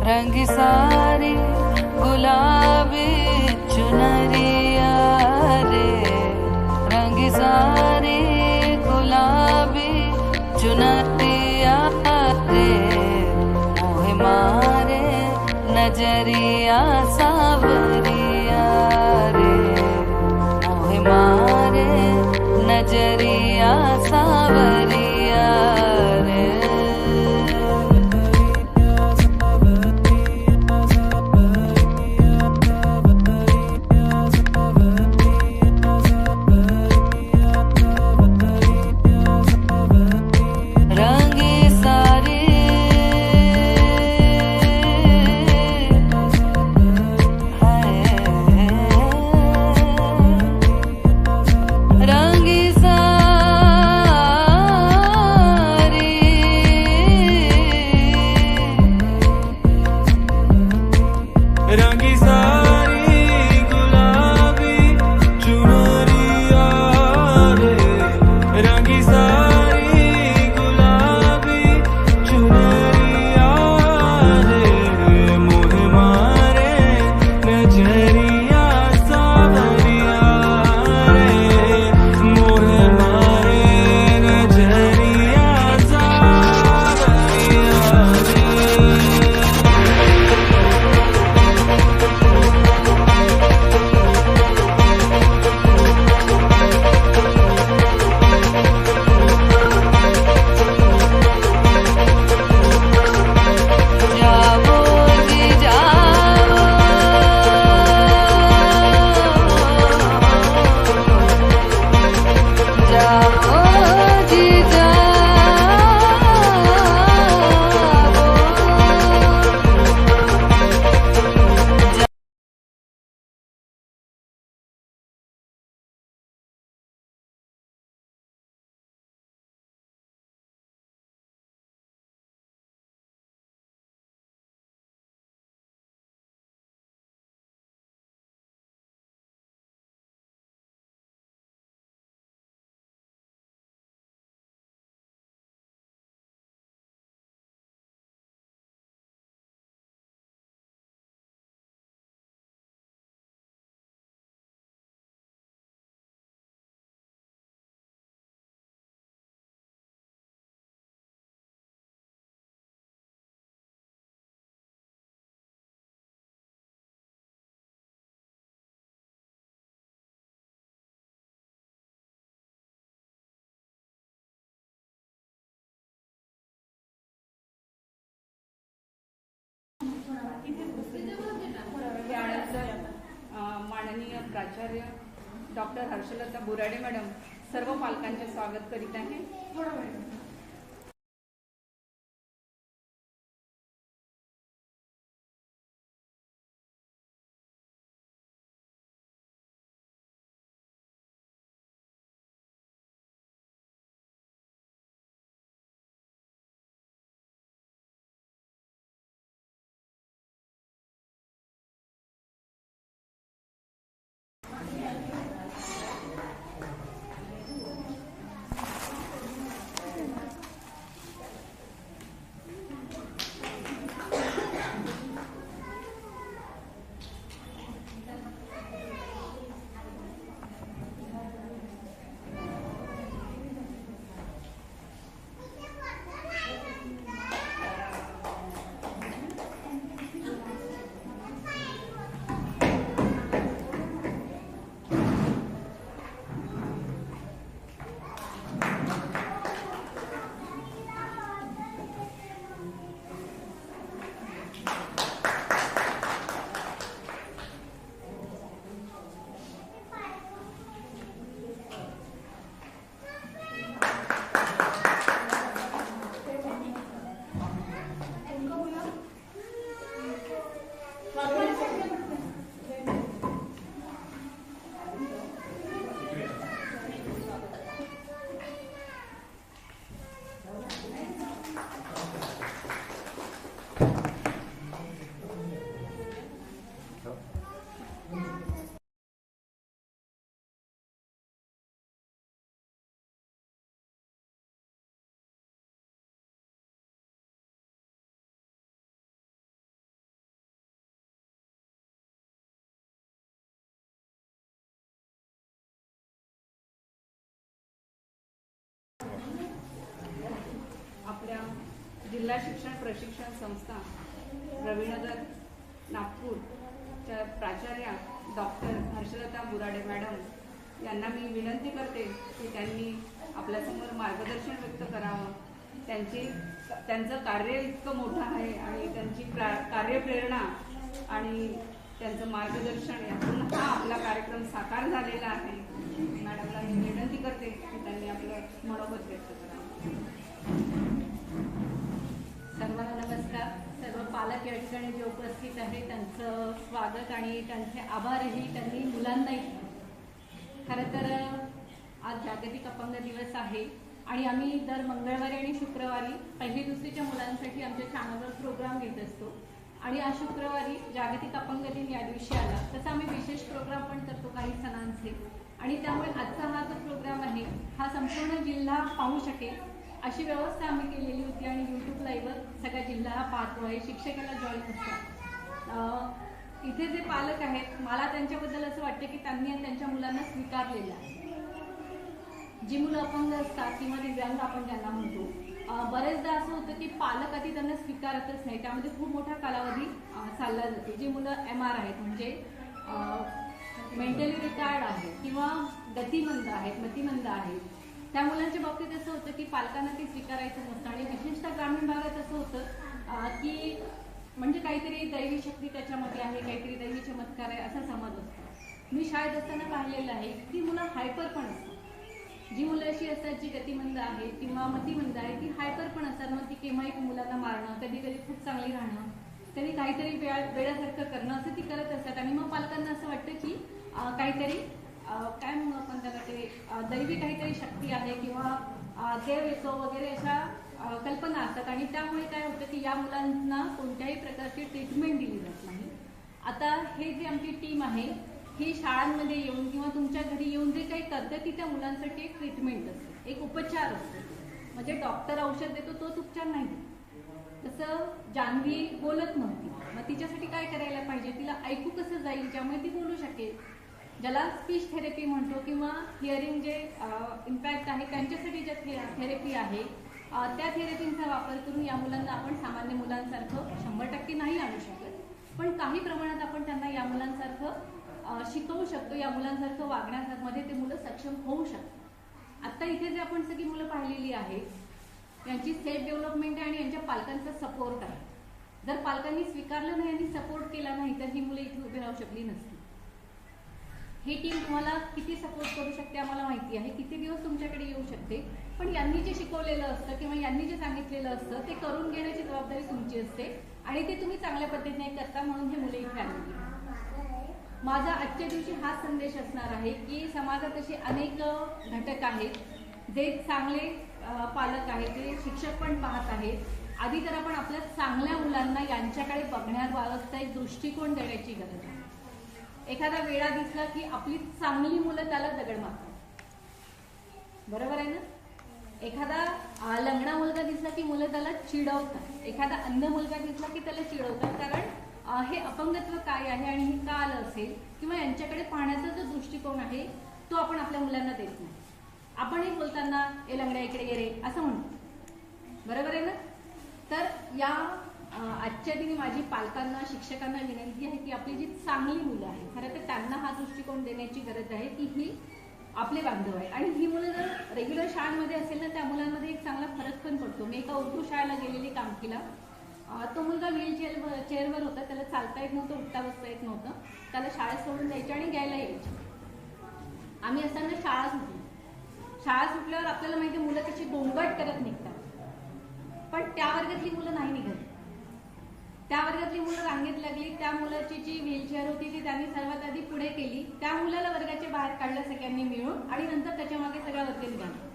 रंग सारी गुलाबी चुनरिया रे, रंग सारी गुलाबी चुनरिया रे, मोहे मारे नजरिया सावरिया रे, मोहे मारे नजरिया सावरिया रे। रंगी सारी रंगी सारी रंगी सारी गुलाबी चुनरिया रे, रंगी सारी गुलाबी चुनरिया रे, मोहे मारे नजरिया सावरिया रे, मोहे मारे नजरिया सावरिया रे। जाओ जी जाओ, जाओ जी जाओ। माननीय प्राचार्य डॉक्टर हर्षलता बुराडे मॅडम सर्व पालकांचे स्वागत करीत आहे। जिल्हा शिक्षण प्रशिक्षण संस्था रवीनगर नागपूरच्या प्राचार्या डॉक्टर हर्षलता बुराडे मॅडम यांना मी विनंती करते की त्यांनी आपल्यासमोर मार्गदर्शन व्यक्त करावं. त्यांचं कार्य इतकं मोठं आहे आणि त्यांची कार्यप्रेरणा आणि त्यांचं मार्गदर्शन यातून हा आपला कार्यक्रम साकार झालेला आहे. मॅडमला मी विनंती करते की त्यांनी आपलं मनोगत व्यक्त करावं. सर्वांना नमस्कार. सर्व पालक या ठिकाणी जे उपस्थित आहे त्यांचं स्वागत आणि त्यांचे आभारही त्यांनी मुलांनाही. खरं तर आज जागतिक अपंग दिवस आहे आणि आम्ही दर मंगळवारी आणि शुक्रवारी पहिली दुसरीच्या मुलांसाठी आमच्या चॅनलवर प्रोग्राम घेत असतो आणि आज शुक्रवारी जागतिक अपंग दिन या दिवशी आला. तसं आम्ही विशेष प्रोग्राम पण करतो काही सणांचे आणि त्यामुळे आजचा हा जो प्रोग्राम आहे हा संपूर्ण जिल्हा पाहू शकेल अशी व्यवस्था आम्ही केलेली होती आणि यूट्यूब लाईव्हवर सगळा जिल्हा हा पाहतो आहे. शिक्षकाला जॉईन असतात. इथे जे पालक आहेत मला त्यांच्याबद्दल असं वाटतं की त्यांनी त्यांच्या मुलांना स्वीकारलेलं आहे. जी मुलं अपंग असतात किंवा दिव्यांग आपण त्यांना म्हणतो, बरेचदा असं होतं की पालक आधी त्यांना स्वीकारतच नाही. त्यामध्ये खूप मोठा कालावधी चालला जातो. जी मुलं MR आहेत म्हणजे मेंटली रिटायर्ड आहेत किंवा गतिमंद आहेत, मतिमंद आहेत, त्या मुलांच्या बाबतीत असं होतं की पालकांना ते स्वीकारायचं नसतं आणि विशेषतः ग्रामीण भागात असं होतं की म्हणजे काहीतरी दैवी शक्ती त्याच्यामध्ये आहे, काहीतरी दैवी चमत्कार आहे असा समज असतो. मी शाळेत असताना पाहिलेलं आहे की मुलं हायपर पण असतात. जी मुलं अशी असतात जी गतिमंद आहे किंवा मतिमंद आहे ती हायपर पण असतात. मग ती केव्हाही मुलांना मारणं, कधी कधी खूप चांगली राहणं, कधी काहीतरी वेळासारखं करणं असं ती करत असतात आणि मग पालकांना असं वाटतं की काहीतरी काय म्हणू आपण त्याला ते दैवी काहीतरी शक्ती आहे किंवा देव येतो वगैरे अशा कल्पना असतात आणि त्यामुळे काय होतं की या मुलांना कोणत्याही प्रकारची ट्रीटमेंट दिली जात नाही. आता हे जे आमची टीम आहे ही शाळांमध्ये येऊन किंवा तुमच्या घरी येऊन जे काही करते ती त्या मुलांसाठी एक ट्रीटमेंट असते, एक उपचार असतो. म्हणजे डॉक्टर औषध देतो तोच उपचार नाही देत. तसं जान्हवी बोलत नव्हती, मग तिच्यासाठी काय करायला पाहिजे, तिला ऐकू कसं जाईल ज्यामुळे ती बोलू शकेल, ज्याला स्पीच थेरपी म्हणतो किंवा हिअरिंग जे इम्पॅक्ट आहे त्यांच्यासाठी ज्या थेरपी आहे त्या थेरपींचा वापर करून या मुलांना आपण सामान्य मुलांसारखं 100% नाही आणू शकत, पण काही प्रमाणात आपण त्यांना या मुलांसारखं शिकवू शकतो. या मुलांसारखं वागण्यामध्ये ते मुलं सक्षम होऊ शकतात. आता इथे जे आपण सगळी मुलं पाहिलेली आहेत यांची सेल्फ डेव्हलपमेंट आहे आणि यांच्या पालकांचा सपोर्ट आहे. जर पालकांनी स्वीकारलं नाही आणि सपोर्ट केला नाही तर ही मुलं इथे उभी राहू शकली नसती. ही टीम तुम्हाला किती सपोर्ट करू शकते आम्हाला माहिती आहे, किती दिवस तुमच्याकडे येऊ शकते, पण यांनी जे शिकवलेलं असतं किंवा यांनी जे सांगितलेलं असतं ते करून घेण्याची जबाबदारी तुमची असते आणि ते तुम्ही चांगल्या पद्धतीने करता म्हणून हे मुलं इथे आलेली. माझा आजच्या दिवशी हा संदेश असणार आहे की समाजात असे अनेक घटक आहेत जे चांगले पालक आहेत, जे शिक्षक पण पाहत आहेत. आधी तर आपण आपल्या चांगल्या मुलांना यांच्याकडे बघण्याबाबतचा एक दृष्टिकोन देण्याची गरज आहे. एखादा वेळा दिसला की आपली चांगली मुलं त्याला दगड मारतात, बरोबर आहे ना. एखादा लंगडा मुलगा दिसला की मुलं त्याला चिडवतात, एखादा अंध मुलगा दिसला की त्याला चिडवतात, कारण हे अपंगत्व काय आहे आणि हे का आलं असेल किंवा यांच्याकडे पाहण्याचा जो दृष्टिकोन आहे तो आपण आपल्या मुलांना देत नाही. आपणही बोलताना ए लंगड्या इकडे ये रे असं म्हणतो, बरोबर आहे ना. तर या आजच्या दिनी माझी पालकांना शिक्षकांना विनंती आहे की आपली जी चांगली मुलं आहेत खरं तर त्यांना हा दृष्टिकोन देण्याची गरज आहे की ही आपले बांधव आहे आणि ही मुलं जर रेग्युलर शाळांमध्ये असेल ना त्या मुलांमध्ये एक चांगला फरक पण पडतो. मी एका उर्दू शाळेला गेलेली कामकीला, तो मुलगा चेअरवर होता, त्याला चालता येत नव्हतं, उठता बसता येत नव्हतं, त्याला शाळेत सोडून द्यायचे आणि घ्यायला यायचे. आम्ही असताना शाळा सुटल्यावर आपल्याला माहिती मुलं कशी गोंगाट करत निघतात, पण त्या वर्गातली मुलं नाही निघत. त्या वर्गातली मुलं रांगेत लागली, त्या मुलाची जी व्हीलचेअर होती ती त्यांनी सर्वात आधी पुढे केली, त्या मुलाला वर्गाच्या बाहेर काढलं सगळ्यांनी मिळून आणि नंतर त्याच्या मागे सगळा वर्ग निघाला.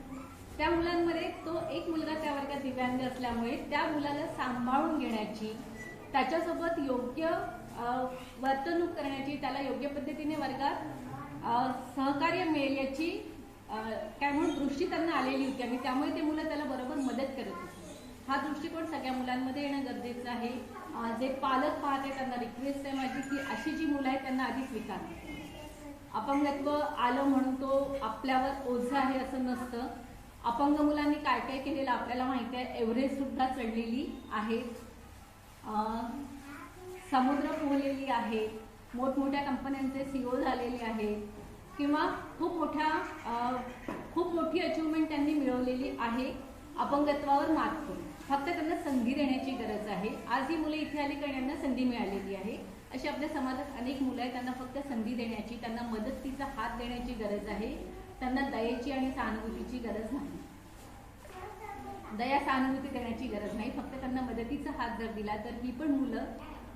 त्या मुलांमध्ये तो एक मुलगा त्या वर्गात दिव्यांग असल्यामुळे त्या मुलाला सांभाळून घेण्याची, त्याच्यासोबत योग्य वर्तणूक करण्याची, त्याला योग्य पद्धतीने वर्गात सहकार्य मिळेल याची काय म्हणून दृष्टी त्यांना आलेली होती आणि त्यामुळे ते मुलं त्याला बरोबर मदत करत होते. हा दृष्टिकोन सगळ्या मुलांमध्ये येणं गरजेचं आहे. जे पालक पाहते त्यांना रिक्वेस्ट आहे माझी की अशी जी मुलं आहेत त्यांना आधी स्वीकारा. अपंगत्व आलं म्हणून तो आपल्यावर ओझं आहे असं नसतं. अपंग मुलांनी काय काय केलेलं आपल्याला माहिती आहे. एव्हरेस्ट सुद्धा चढलेली आहे, समुद्र पोहलेली आहे, मोठमोठ्या कंपन्यांचे CEO झालेले आहेत किंवा खूप मोठी अचिव्हमेंट त्यांनी मिळवलेली आहे अपंगत्वावर मात करून. फक्त त्यांना संधी देण्याची गरज आहे. आज ही मुले इथे आली कारण यांना संधी मिळालेली आहे. अशी आपल्या समाजात अनेक मुलं आहेत, त्यांना फक्त संधी देण्याची, त्यांना मदतीचा हात देण्याची गरज आहे. त्यांना दयेची आणि सहानुभूतीची गरज नाही, दया सहानुभूती देण्याची गरज नाही. फक्त त्यांना मदतीचा हात जर दिला तर ही पण मुलं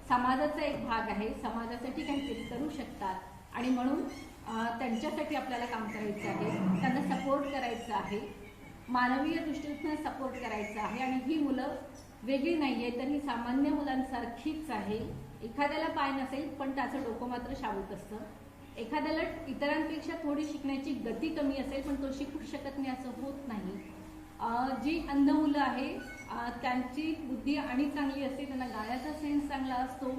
समाजाचा एक भाग आहे, समाजासाठी काहीतरी करू शकतात आणि म्हणून त्यांच्यासाठी आपल्याला काम करायचं आहे, त्यांना सपोर्ट करायचं आहे, मानवीय दृष्टीतून सपोर्ट करायचा आहे. आणि ही मुलं वेगळी नाही आहे, तर ही सामान्य मुलांसारखीच आहे. एखाद्याला पाय नसेल पण त्याचं डोकं मात्र शाबूत असतं. एखाद्याला इतरांपेक्षा थोडी शिकण्याची गती कमी असेल पण तो शिकू शकत नाही असं होत नाही. जी अंध मुलं आहे त्यांची बुद्धी आणि चांगली असते, त्यांना गाण्याचा सेन्स चांगला असतो,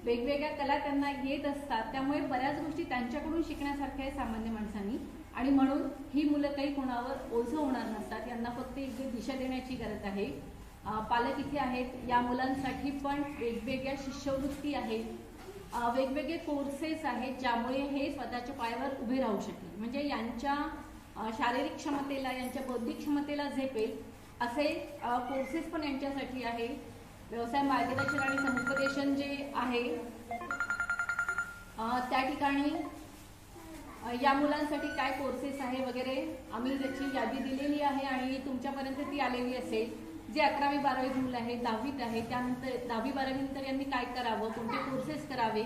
वेगवेगळ्या कला त्यांना येत असतात, त्यामुळे बऱ्याच गोष्टी त्यांच्याकडून शिकण्यासारख्या आहे सामान्य माणसांनी. आणि म्हणून ही मुलं काही कोणावर ओझं होणार नसतात, यांना फक्त एक दिशा देण्याची गरज आहे. पालक इथे आहेत, या मुलांसाठी पण वेगवेगळ्या शिष्यवृत्ती आहेत, वेगवेगळे कोर्सेस आहेत ज्यामुळे हे स्वतःच्या पायावर उभे राहू शकतील. म्हणजे यांच्या शारीरिक क्षमतेला, यांच्या बौद्धिक क्षमतेला झेपेल असे कोर्सेस पण यांच्यासाठी आहे. व्यवसाय मार्गदर्शन आणि समुपदेशन जे आहे त्या ठिकाणी या मुलांसाठी काय कोर्सेस आहे वगैरे आम्ही त्याची यादी दिलेली आहे आणि तुमच्यापर्यंत ती आलेली असेल. जे 11वी 12वी मुलं आहेत, 10वीत आहे, त्यानंतर 10वी 12वी नंतर यांनी काय करावं, कोणते कोर्सेस करावे,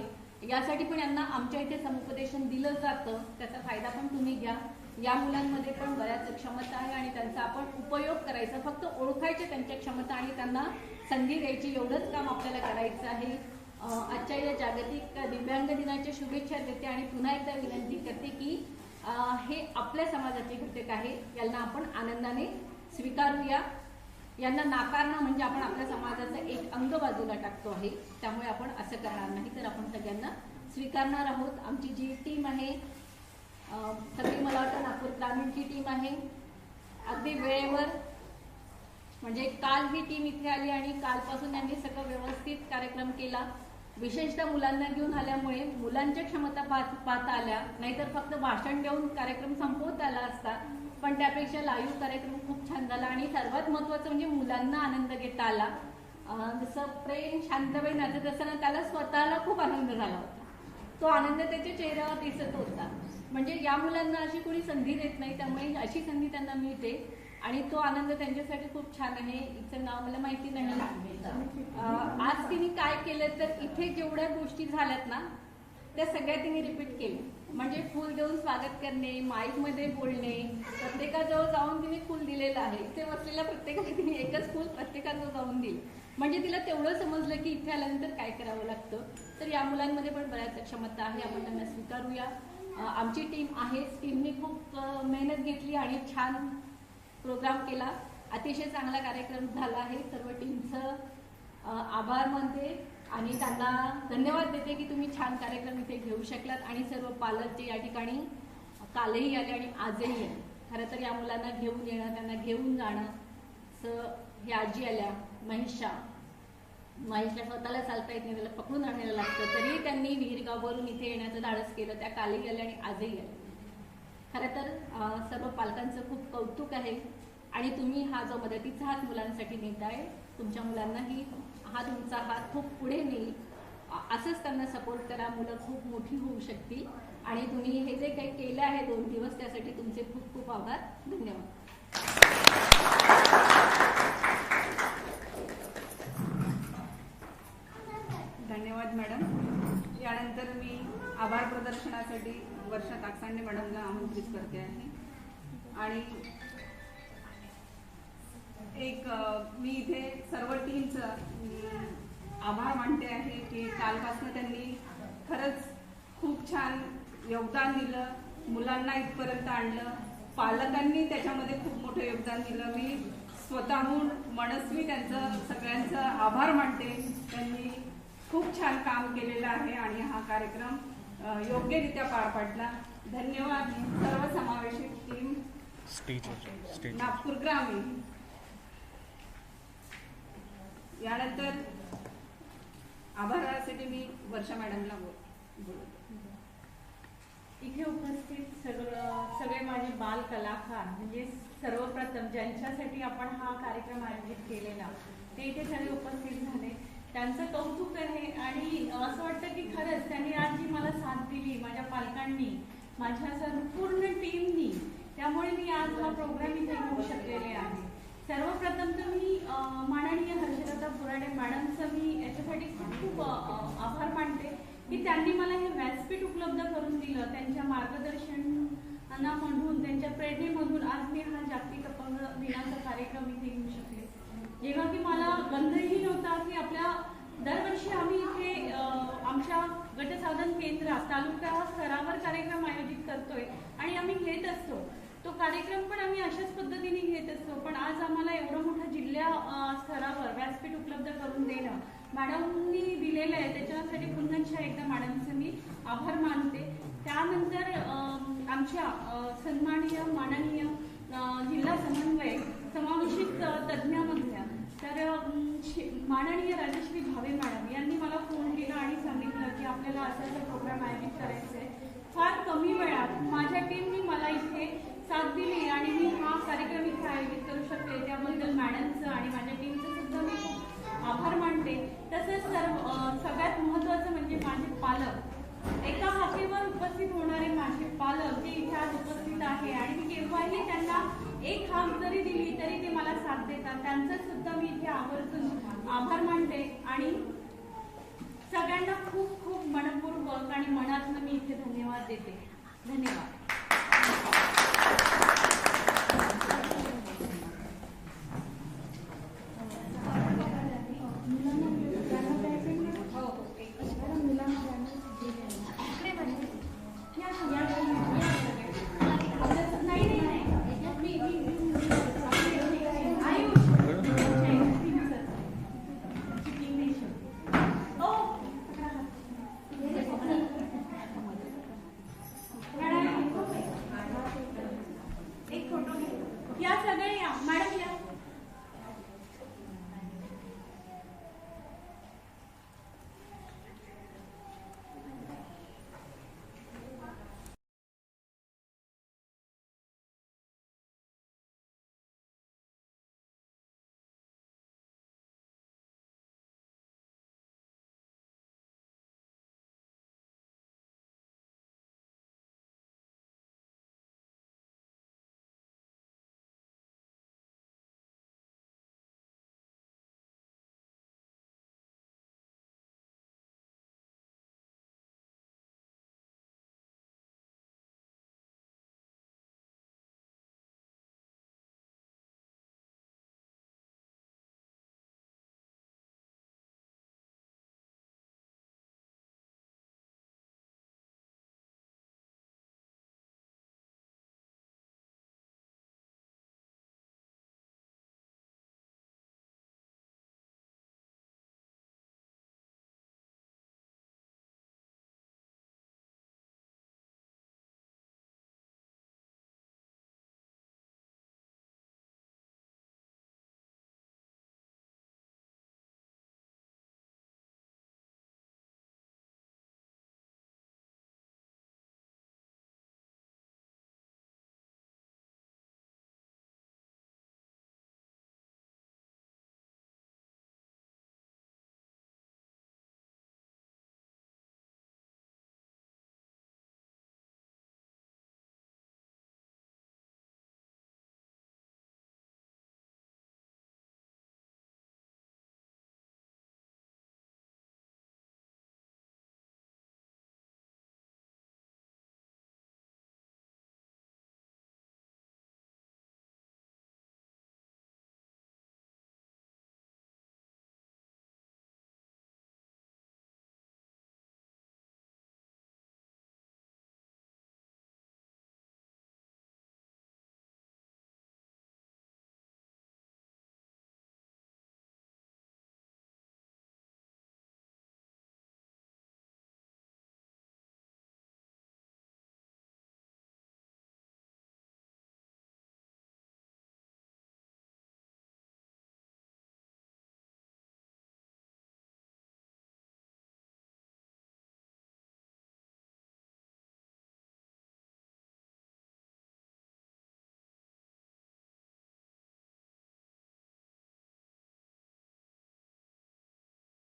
यासाठी पण यांना आमच्या इथे समुपदेशन दिलं जातं. त्याचा फायदा पण तुम्ही घ्या. या मुलांमध्ये पण बऱ्याच क्षमता आहे आणि त्यांचा आपण उपयोग करायचा, फक्त ओळखायचे त्यांच्या क्षमता आणि त्यांना संधी द्यायची, एवढंच काम आपल्याला करायचं आहे. आजच्या या जागतिक दिव्यांग दिनाच्या शुभेच्छा देते आणि पुन्हा एकदा विनंती करते की हे आपल्या समाजाचे घटक आहे, यांना आपण आनंदाने स्वीकारूया. यांना नाकारणं म्हणजे आपण आपल्या समाजाचं एक अंग बाजूला टाकतो आहे, त्यामुळे आपण असं करणार नाही, तर आपण सगळ्यांना स्वीकारणार आहोत. आमची जी टीम आहे सगळी मला वाटतं नागपूर ग्रामीणची टीम आहे, अगदी वेळेवर, म्हणजे काल ही टीम इथे आली आणि कालपासून त्यांनी सगळं व्यवस्थित कार्यक्रम केला. विशेषतः मुलांना घेऊन आल्यामुळे मुलांच्या क्षमता पाहता आल्या, नाहीतर फक्त भाषण देऊन कार्यक्रम संपवता आला असता. पण त्यापेक्षा लाईव्ह कार्यक्रम खूप छान झाला आणि सर्वात महत्त्वाचं म्हणजे मुलांना आनंद घेता आला. जसं प्रेम शांतबाई नाचत असताना त्याला स्वतःला खूप आनंद झाला होता, तो आनंद त्याच्या चेहऱ्यावर दिसत होता. म्हणजे या मुलांना अशी कोणी संधी देत नाही, त्यामुळे अशी संधी त्यांना मिळते आणि तो आनंद त्यांच्यासाठी खूप छान आहे. हिचं नाव मला माहिती नाही. आज तिने काय केलं तर इथे जेवढ्या गोष्टी झाल्यात ना त्या सगळ्या तिने रिपीट केल्या. म्हणजे फूल देऊन स्वागत करणे, माईकमध्ये बोलणे, प्रत्येकाजवळ जाऊन तिने फूल दिलेलं आहे. इथे बसलेल्या प्रत्येकाला तिने एकच फूल प्रत्येकाजवळ जाऊन दिली. म्हणजे तिला तेवढं समजलं की इथे आल्यानंतर काय करावं लागतं. तर या मुलांमध्ये पण बऱ्याच क्षमता आहे, आपण त्यांना स्वीकारूया. आमची टीम आहे, टीमने खूप मेहनत घेतली आणि छान प्रोग्राम केला. अतिशय चांगला कार्यक्रम झाला आहे. सर्व टीमचं आभार मानते आणि त्यांना धन्यवाद देते की तुम्ही छान कार्यक्रम इथे घेऊ शकलात. आणि सर्व पालक जे या ठिकाणी कालही आले आणि आजही आले. खरं तर या मुलांना घेऊन येणं, त्यांना घेऊन जाणं, हे आजी आल्या महेशला स्वतःला चालता येत नाही, त्याला पकडून आणायला लागतं, तरी त्यांनी विहीरगाववरून इथे येण्याचं धाडस केलं. त्या कालही आल्या आणि आजही आल्या. खरं तर सर्व पालकांचं खूप कौतुक आहे आणि तुम्ही हा जो मदतीचा हात मुलांसाठी नेताय, तुमच्या मुलांनाही हा तुमचा हात खूप पुढे नेईल. असंच त्यांना सपोर्ट करा, मुलं खूप मोठी होऊ शकतील. आणि तुम्ही हे जे काही केलं आहे 2 दिवस, त्यासाठी तुमचे खूप खूप आभार. धन्यवाद. धन्यवाद मॅडम. यानंतर मी आभार प्रदर्शनासाठी वर्षा ताकसांडे मॅडमला आमंत्रित करते आहे. आणि मी इथे सर्व टीमचं आभार मानते आहे की कालपासून त्यांनी खरंच खूप छान योगदान दिलं, मुलांना इथपर्यंत आणलं, पालकांनी त्याच्यामध्ये खूप मोठं योगदान दिलं. मी स्वतःहून मनस्वी त्यांचं सगळ्यांचं आभार मानते. त्यांनी खूप छान काम केलेलं आहे आणि हा कार्यक्रम योग्यरित्या पार पडला. धन्यवाद सर्व समावेशित टीम. स्टेज नागपूर ग्रामीण. यानंतर आभारासाठी मी वर्षा मॅडमला बोलतो. इथे उपस्थित सगळे माझे बाल कलाकार म्हणजे सर्वप्रथम ज्यांच्यासाठी आपण हा कार्यक्रम आयोजित केलेला ते इथे सगळे उपस्थित झाले. त्यांचं कौतुक आहे आणि असं वाटतं की खरंच त्यांनी आज जी मला साथ दिली माझ्या पालकांनी, माझ्या संपूर्ण टीमनी, त्यामुळे मी आज हा प्रोग्राम इथे घेऊ शकलेले आहे. सर्वप्रथम तर मी माननीय हर्षलता पुराडे मॅडमचं मी याच्यासाठी खूप आभार मानते की त्यांनी मला हे व्यासपीठ उपलब्ध करून दिलं. त्यांच्या मार्गदर्शनामधून, त्यांच्या प्रेरणेमधून आज मी हा जागतिक अपंग दिनाचा कार्यक्रम इथे घेऊ शकले. जेव्हा की मला गंधही नव्हता की आपल्या दरवर्षी आम्ही इथे आमच्या गटसाधन केंद्रात तालुका स्तरावर कार्यक्रम आयोजित करतोय आणि आम्ही घेत असतो. तो कार्यक्रम पण आम्ही अशाच पद्धतीने घेत असतो. पण आज आम्हाला एवढं मोठं जिल्हा स्तरावर व्यासपीठ उपलब्ध करून देणं मॅडमनी दिलेलं आहे, त्याच्यासाठी पुन्हा एकदा मॅडमचे मी आभार मानते. त्यानंतर आमच्या सन्माननीय माननीय जिल्हा समन्वय समावेशित तज्ज्ञामधल्या तर माननीय राजश्री भावे मॅडम यांनी मला फोन केला आणि सांगितलं की आपल्याला असा प्रोग्राम आयोजित करायचा आहे. फार कमी वेळात माझ्या टीमनी मला इथे साथ दिली आणि मी हा कार्यक्रम इथे आयोजित करू शकते. त्याबद्दल मॅडमचं आणि माझ्या टीमचं सुद्धा मी खूप आभार मानते. तसंच सगळ्यात महत्त्वाचं म्हणजे माझे पालक, एका हाकेवर उपस्थित होणारे माझे पालक जे इथे आज उपस्थित आहे आणि मी केव्हाही त्यांना एक हाक जरी दिली तरी ते मला साथ देतात. त्यांचं सुद्धा मी इथे आवर्जून आभार मानते आणि सगळ्यांना खूप खूप मनपूर्वक आणि मनातून मी इथे धन्यवाद देते. धन्यवाद.